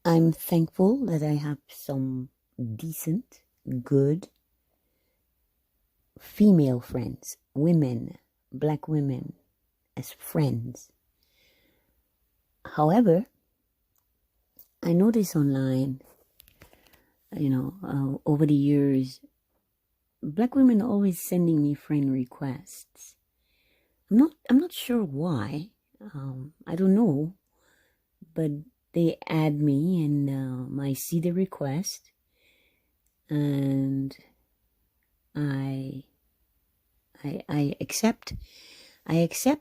I'm thankful that I have some decent, good female friends, women, black women as friends. However, I notice online, over the years, black women are always sending me friend requests. I'm not sure why. I don't know, but they add me and I see the request and I I accept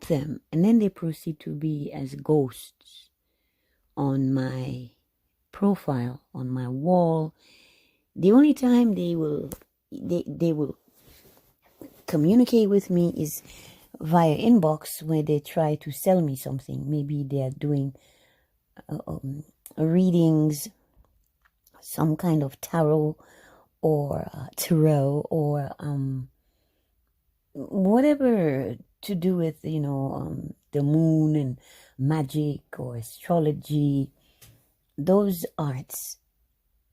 them, and then they proceed to be as ghosts on my profile, on my wall. The only time they will communicate with me is via inbox, where they try to sell me something. Maybe they are doing readings, some kind of tarot or whatever to do with the moon and magic or astrology. Those arts,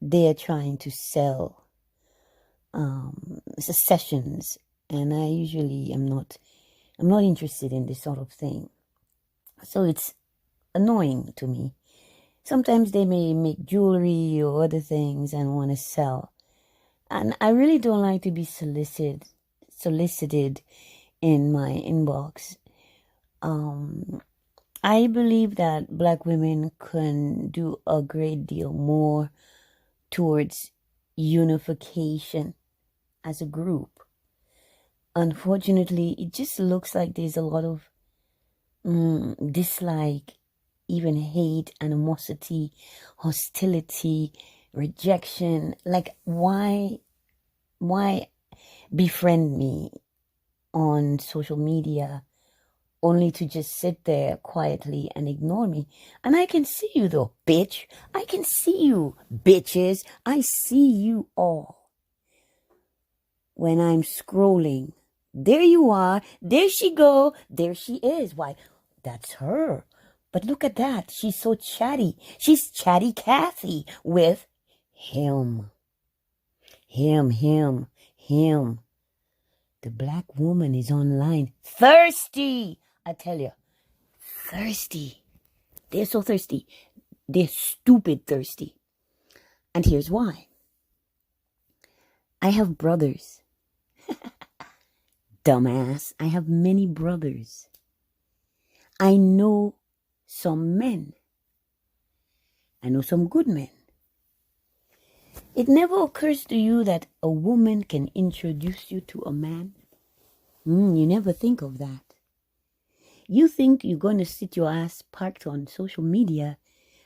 they are trying to sell sessions, and I usually am not interested in this sort of thing. So it's annoying to me. Sometimes they may make jewelry or other things and want to sell, and I really don't like to be solicited in my inbox. I believe that black women can do a great deal more towards unification as a group. Unfortunately, it just looks like there's a lot of dislike, even hate, animosity, hostility, rejection. Like, why befriend me on social media only to just sit there quietly and ignore me? And I can see you though, bitch. I can see you, bitches. I see you all. When I'm scrolling, there you are. There she go. There she is. Why, that's her. But look at that. She's so chatty. She's chatty Cathy with him. Him. The black woman is online. Thirsty. I tell you. Thirsty. They're so thirsty. They're stupid thirsty. And here's why. I have brothers. Dumbass. I have many brothers. I know some men. I know some good men. It never occurs to you that a woman can introduce you to a man? You never think of that. You think you're going to sit your ass parked on social media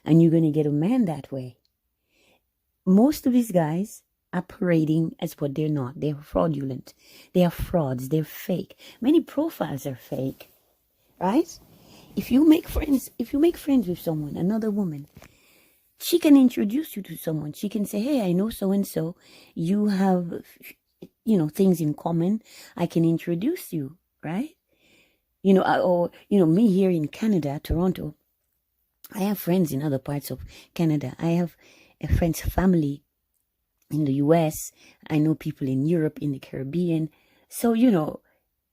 and you're going to get a man that way. Most of these guys are parading as what they're not. They're fraudulent. They are frauds. They're fake. Many profiles are fake, right? If you make friends with someone, another woman, she can introduce you to someone. She can say, hey, I know so-and-so. You have, things in common. I can introduce you, right? Me here in Canada, Toronto, I have friends in other parts of Canada. I have a friend's family in the US. I know people in Europe, in the Caribbean. So,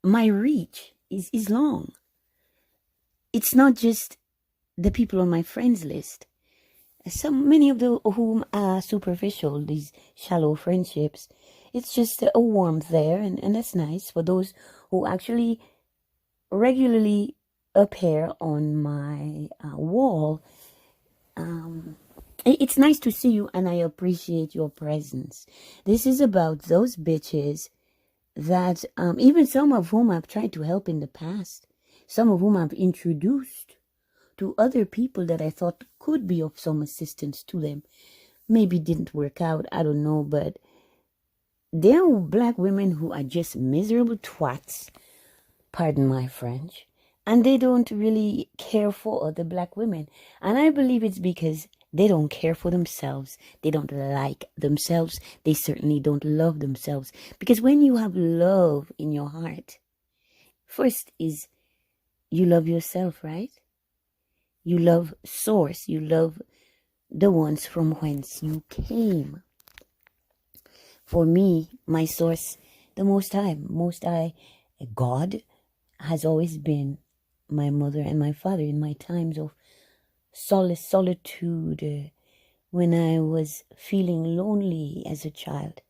my reach is long. It's not just the people on my friends list. Many of whom are superficial, these shallow friendships. It's just a warmth there, and that's nice for those who actually regularly appear on my wall. It's nice to see you, and I appreciate your presence. This is about those bitches that even some of whom I've tried to help in the past, some of whom I've introduced to other people that I thought could be of some assistance to them. Maybe didn't work out, I don't know, but there are black women who are just miserable twats, pardon my French, and they don't really care for other black women. And I believe it's because they don't care for themselves. They don't like themselves. They certainly don't love themselves. Because when you have love in your heart, first is you love yourself, right? You love source. You love the ones from whence you came. For me, my source, the Most High, God, has always been my mother and my father in my times of solitude, when I was feeling lonely as a child,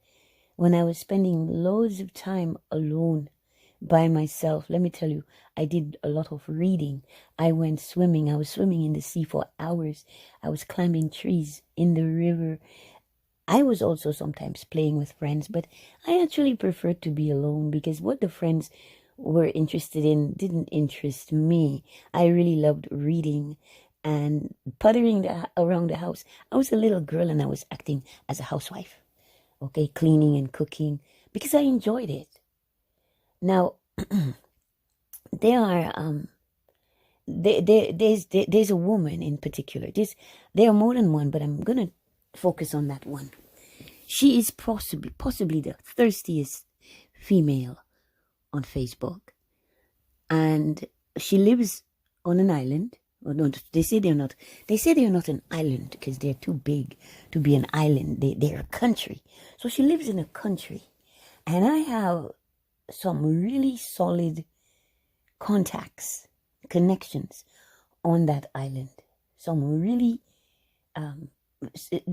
when I was spending loads of time alone by myself. Let me tell you, I did a lot of reading. I went swimming. I was swimming in the sea for hours. I was climbing trees in the river. I was also sometimes playing with friends, but I actually preferred to be alone because what the friends were interested in didn't interest me. I really loved reading and puttering around the house. I was a little girl and I was acting as a housewife, okay, cleaning and cooking because I enjoyed it. Now, there are there's a woman in particular. There are more than one, but I'm gonna focus on that one. She is possibly the thirstiest female on Facebook, and she lives on an island. Or no, they say they're not. They say they're not an island because they're too big to be an island. They're a country. So she lives in a country, and I have some really solid connections on that island. Some really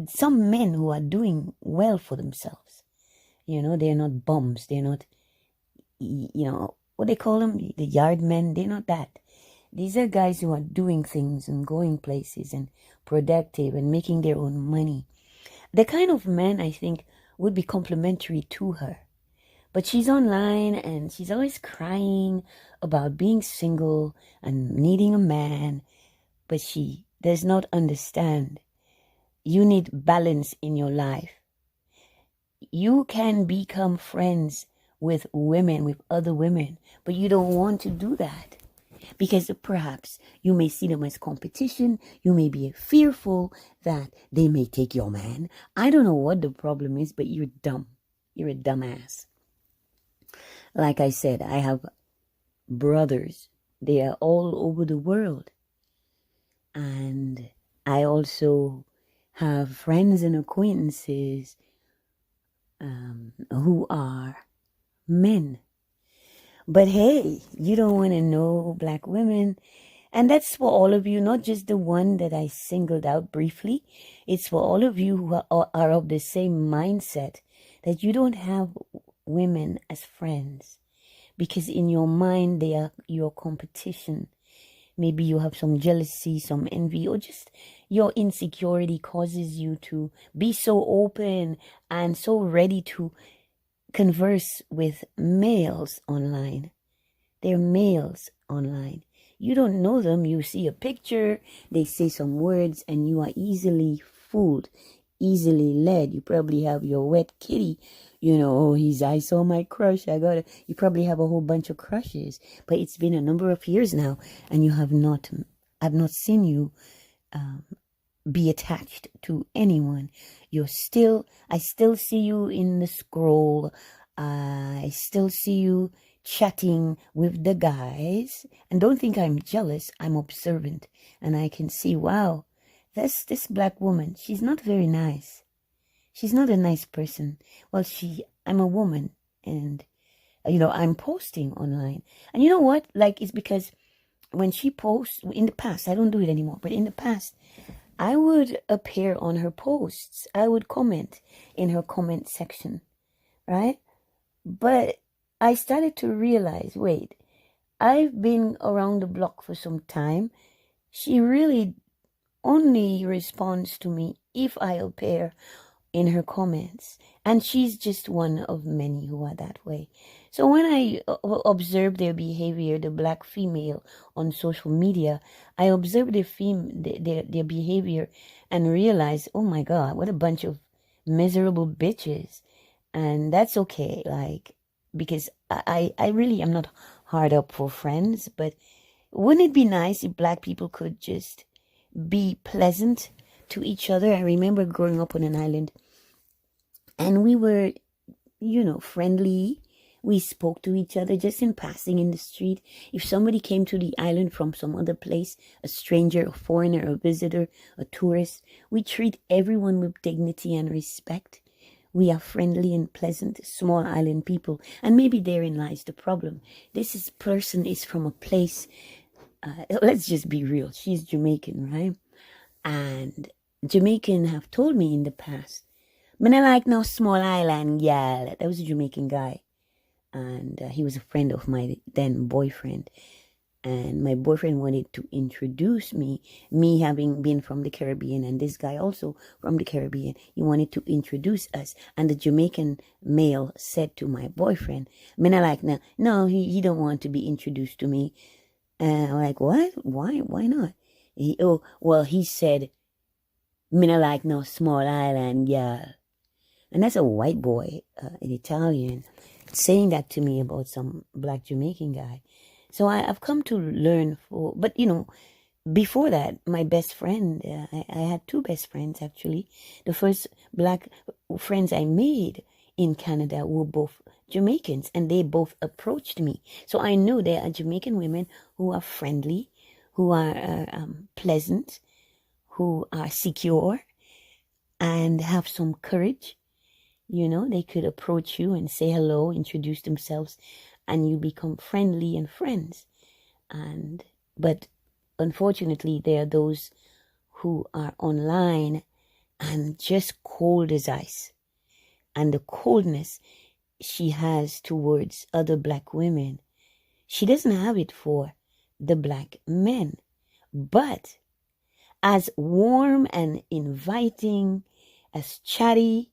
some men who are doing well for themselves. They're not bums. They're not, what they call them, the yard men. They're not that. These are guys who are doing things and going places and productive and making their own money. The kind of man I think would be complimentary to her. But she's online and she's always crying about being single and needing a man. But she does not understand. You need balance in your life. You can become friends with women, with other women, but you don't want to do that because perhaps you may see them as competition. You may be fearful that they may take your man. I don't know what the problem is, but you're dumb. You're a dumbass. Like I said, I have brothers. They are all over the world. And I also have friends and acquaintances who are men. But hey, you don't want to know black women. And that's for all of you, not just the one that I singled out briefly. It's for all of you who are of the same mindset that you don't have women as friends. Because in your mind, they are your competition. Maybe you have some jealousy, some envy, or just your insecurity causes you to be so open and so ready to converse with males online. They're males online. You don't know them. You see a picture, they say some words, and you are easily fooled, easily led. You probably have your wet kitty. I saw my crush. You probably have a whole bunch of crushes, but it's been a number of years now, and I've not seen you be attached to anyone. I still see you in the scroll. I still see you chatting with the guys. And don't think I'm jealous. I'm observant. And I can see, wow, this black woman, she's not very nice. She's not a nice person. Well, I'm a woman and, I'm posting online. And you know what? It's because when she posts, in the past, I don't do it anymore, but in the past, I would appear on her posts. I would comment in her comment section, right? But I started to realize, wait, I've been around the block for some time. She really only responds to me if I appear in her comments. And she's just one of many who are that way. So when I observe their behavior, the black female on social media, I observe their behavior and realize, oh my God, what a bunch of miserable bitches. And that's okay, because I really am not hard up for friends, but wouldn't it be nice if black people could just be pleasant to each other? I remember growing up on an island and we were, friendly, We spoke to each other just in passing in the street. If somebody came to the island from some other place, a stranger, a foreigner, a visitor, a tourist, we treat everyone with dignity and respect. We are friendly and pleasant, small island people, and maybe therein lies the problem. Person is from a place, let's just be real, she's Jamaican, right? And Jamaican have told me in the past, "Me not like no small island gal." That was a Jamaican guy, and he was a friend of my then boyfriend. And my boyfriend wanted to introduce me having been from the Caribbean, and this guy also from the Caribbean. He wanted to introduce us, and the Jamaican male said to my boyfriend, "Me not like no, he don't want to be introduced to me." And I'm like, "What? Why not?" He said, "Me not like no small island gal." And that's a white boy, an Italian, saying that to me about some black Jamaican guy. So I've come to learn but before that, my best friend, I had two best friends actually. The first black friends I made in Canada were both Jamaicans, and they both approached me. So I knew there are Jamaican women who are friendly, who are pleasant, who are secure, and have some courage. They could approach you and say hello, introduce themselves, and you become friendly and friends. But unfortunately, there are those who are online and just cold as ice. And the coldness she has towards other black women, she doesn't have it for the black men. But as warm and inviting, as chatty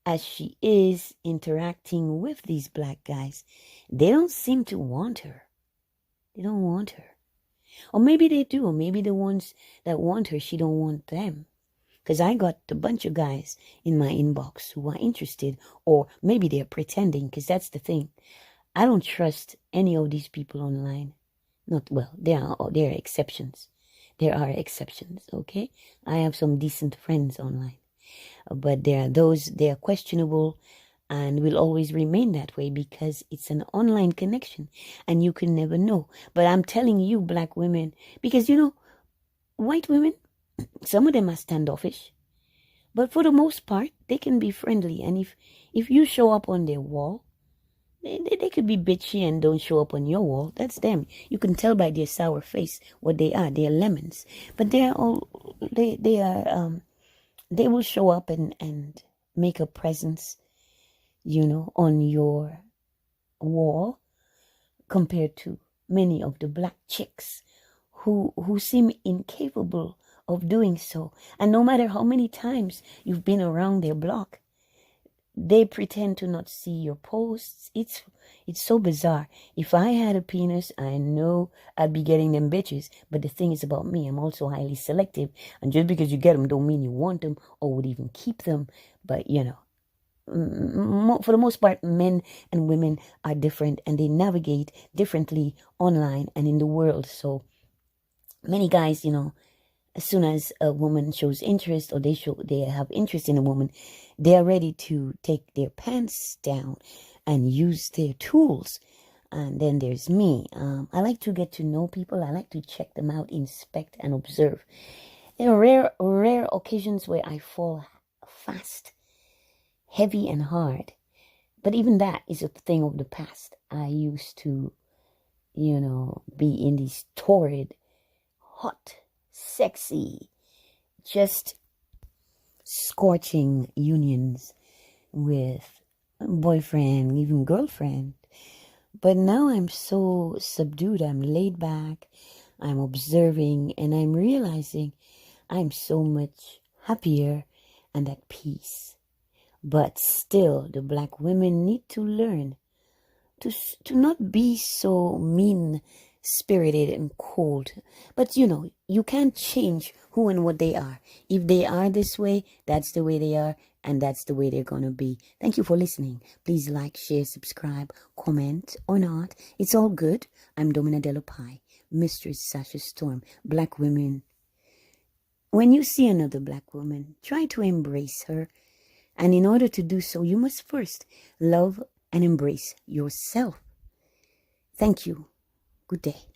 as she is interacting with these black guys, they don't seem to want her. They don't want her. Or maybe they do. Or maybe the ones that want her, she don't want them. Because I got a bunch of guys in my inbox who are interested. Or maybe they're pretending, because that's the thing. I don't trust any of these people online. There are exceptions. There are exceptions, okay? I have some decent friends online. But there are those, they are questionable and will always remain that way because it's an online connection and you can never know. But I'm telling you, black women, because white women, some of them are standoffish, but for the most part, they can be friendly. And if you show up on their wall, they could be bitchy and don't show up on your wall. That's them. You can tell by their sour face what they are. They're lemons. But they will show up and make a presence, on your wall, compared to many of the black chicks who seem incapable of doing so. And no matter how many times you've been around their block, they pretend to not see your posts. It's so bizarre. If I had a penis, I know I'd be getting them bitches. But the thing is about me, I'm also highly selective. And just because you get them don't mean you want them or would even keep them. But, for the most part, men and women are different and they navigate differently online and in the world. So many guys, as soon as a woman shows interest or they have interest in a woman, they are ready to take their pants down and use their tools. And then there's me. I like to get to know people. I like to check them out, inspect and observe. There are rare occasions where I fall fast, heavy and hard. But even that is a thing of the past. I used to, be in these torrid, hot, sexy, just scorching unions with boyfriend, even girlfriend. But now I'm so subdued. I'm laid back. I'm observing and I'm realizing I'm so much happier and at peace. But still, the black women need to learn to not be so mean-spirited and cold. But you can't change who and what they are. If they are this way, that's the way they are, and that's the way they're going to be. Thank you for listening. Please like, share, subscribe, comment or not. It's all good. I'm Domina Delopai, Mistress Sasha Storm. Black women, when you see another black woman, try to embrace her. And in order to do so, you must first love and embrace yourself. Thank you. Good day.